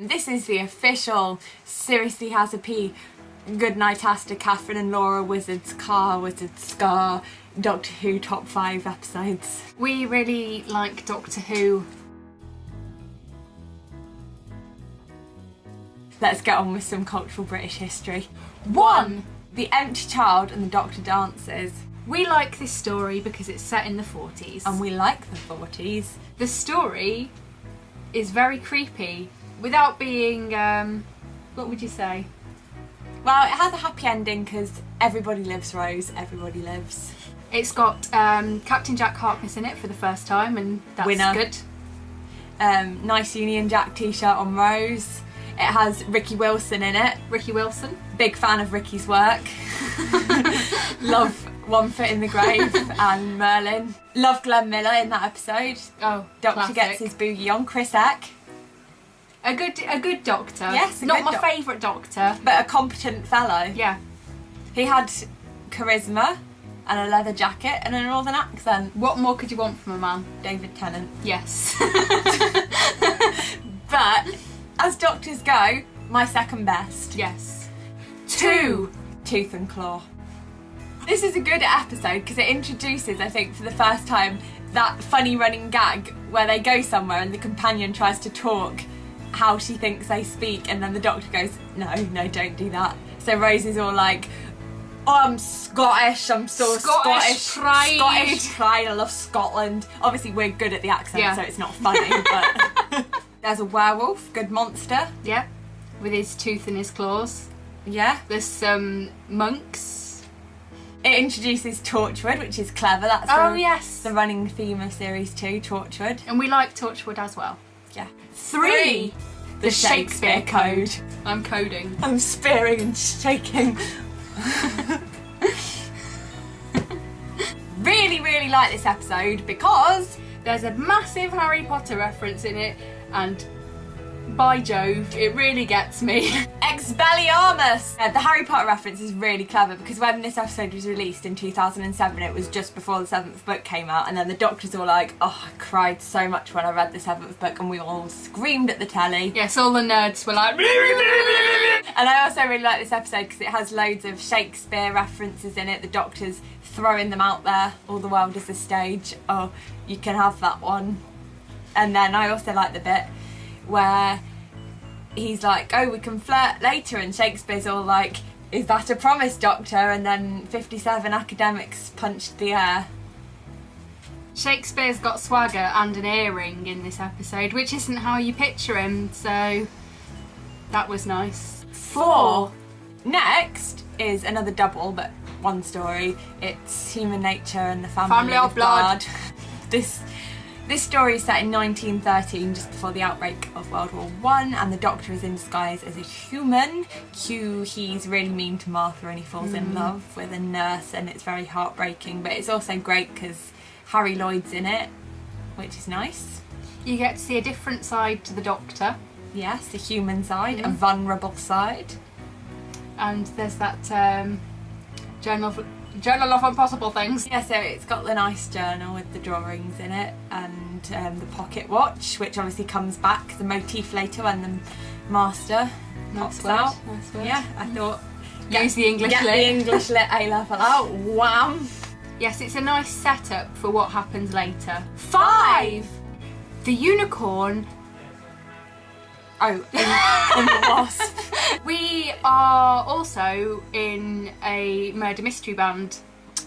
This is the official Siriusly Hazza P Goodnight Aster Catherine and Laura Wizard's Car Wizard's Scar Doctor Who top 5 episodes. We really like Doctor Who. Let's get on with some cultural British history. 1. The Empty Child and the Doctor Dances. We like this story because it's set in the 40s. And we like the 40s. The story is very creepy without being, what would you say? Well, it has a happy ending because everybody lives, Rose, everybody lives. It's got Captain Jack Harkness in it for the first time, and that's Winner. good. Nice Union Jack t-shirt on Rose. It has Ricky Wilson in it. Ricky Wilson. Big fan of Ricky's work. Love One Foot in the Grave and Merlin. Love Glenn Miller in that episode. Oh, Doctor classic. gets his boogie on. Chris Eck. A good doctor. Yes, a not good my favourite doctor. But a competent fellow. Yeah. He had charisma and a leather jacket and a northern accent. What more could you want from a man? David Tennant. Yes. But as doctors go, my second best. Yes. 2. Tooth and Claw. This is a good episode because it introduces, I think, for the first time, that funny running gag where they go somewhere and the companion tries to talk how she thinks they speak, and then the doctor goes, no, don't do that. So Rose is all like, oh, I'm Scottish, I'm so Scottish pride. Scottish pride, I love Scotland. Obviously we're good at the accent, Yeah. so it's not funny, but there's a werewolf, good monster. Yeah. With his tooth and his claws. Yeah. There's some monks. It introduces Torchwood, which is clever. That's Yes. the running theme of Series 2, Torchwood. And we like Torchwood as well. Yeah. 3. The Shakespeare Code. I'm coding. I'm spearing and shaking. Really like this episode because There's a massive Harry Potter reference in it, and by Jove, it really gets me. Expelliarmus! The Harry Potter reference is really clever because when this episode was released in 2007, it was just before the 7th book came out, and then the doctors were like, oh, I cried so much when I read the 7th book, and we all screamed at the telly. Yes, all the nerds were like... And I also really like this episode because it has loads of Shakespeare references in it. The doctor's throwing them out there. All the world is a stage. Oh, you can have that one. And then I also like the bit where he's like, oh, we can flirt later, and Shakespeare's all like, is that a promise, Doctor? And then 57 academics punched the air. Shakespeare's got swagger and an earring in this episode, which isn't how you picture him, so that was nice. 4. Next is another double, but one story. It's Human Nature and the Family of Blood. This story is set in 1913, just before the outbreak of World War I, and the Doctor is in disguise as a human. He's really mean to Martha and he falls in love with a nurse, and it's very heartbreaking, but it's also great because Harry Lloyd's in it, which is nice. You get to see a different side to the Doctor. Yes, a human side, a vulnerable side. And there's that Journal of Impossible Things. Yeah, so it's got the nice journal with the drawings in it, and the pocket watch, which obviously comes back, the motif later when the Master pops out. Nice word. Yeah, I thought... Use the English Get lit. the English lit A-level out, wham! Yes, it's a nice setup for what happens later. 5! The unicorn. Oh, and the wasp. We are also in a murder mystery band.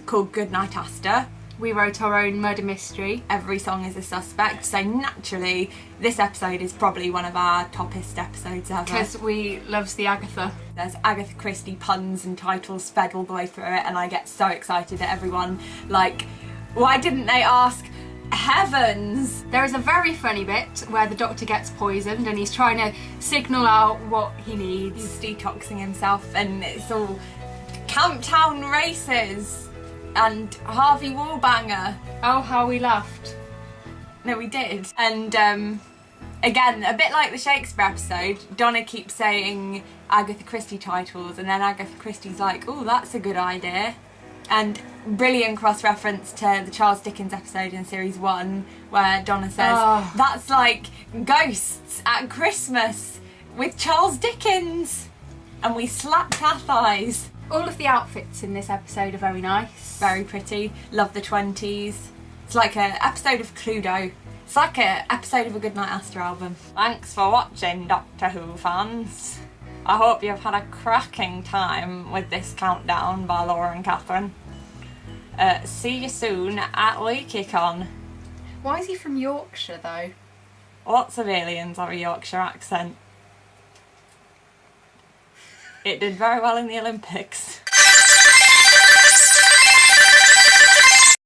Called Goodnight Aster. We wrote our own murder mystery. Every song is a suspect, so naturally this episode is probably one of our toppest episodes ever. Because we loves the Agatha. There's Agatha Christie puns and titles fed all the way through it, and I get so excited at everyone. Like, why didn't they ask heavens? There is a very funny bit where the Doctor gets poisoned and he's trying to signal out what he needs. He's detoxing himself, and it's all Camptown races and Harvey Wallbanger. Oh, how we laughed. No, we did. And again, a bit like the Shakespeare episode, Donna keeps saying Agatha Christie titles, and then Agatha Christie's like, oh, that's a good idea. And brilliant cross-reference to the Charles Dickens episode in Series 1 where Donna says, that's like ghosts at Christmas. with Charles Dickens, and we slapped our thighs. All of the outfits in this episode are very nice. Very pretty. Love the 20s. It's like an episode of Cluedo. It's like an episode of a Goodnight Astor album. Thanks for watching, Doctor Who fans. I hope you've had a cracking time with this countdown by Laura and Catherine. See you soon at LeakyCon. Why is he from Yorkshire though? Lots of aliens have a Yorkshire accent. It did very well in the Olympics.